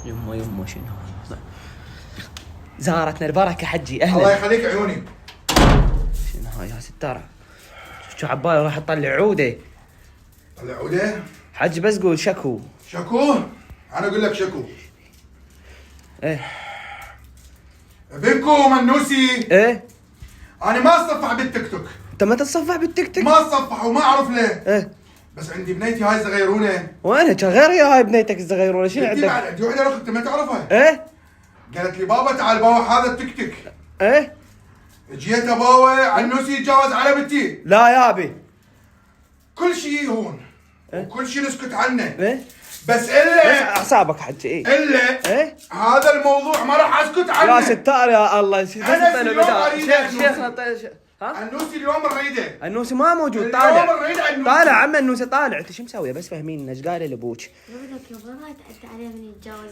يمه شنو زارتنا البركه حجي اهلا. الله يخليك عيوني. شنو هاي يا ستاره؟ شو عبالي راح اطلع عوده؟ طلع عوده؟ حج بس قول شكو. شكو؟ انا اقول لك شكو. ايه بنكو منوسي. ايه انا ما اتصفح بالتيك توك. انت ما تتصفح بالتيك توك؟ ما اتصفح وما اعرف ليه. ايه بس عندي بنيتي هاي صغيرونه. وانا كان غير يا هاي بنيتك الصغيرونه شنو عندي عندك؟ عندي وحده اخت ما تعرفها. ايه قالت لي بابا تعال بابا هذا التيك توك. ايه جيت بابا عنوسي يتجاوز على بنتي. لا يابي كل شيء هون وكل شيء نسكت عنه. ايه بس الا اعصابك حجي. ايه الا ايه هذا الموضوع ما راح اسكت عنه. يا ستار يا الله. أنا اليوم أريد شيخنا ها؟ النوسي اليوم نريده. النوسي ما موجود. اليوم طالع نريد النوسي. طالع عم النوسي طالع. انت شو مسوي؟ بس فاهمين ايش قال لابوك؟ يقول لك يابا ما تعدي عليه من يتجاوز.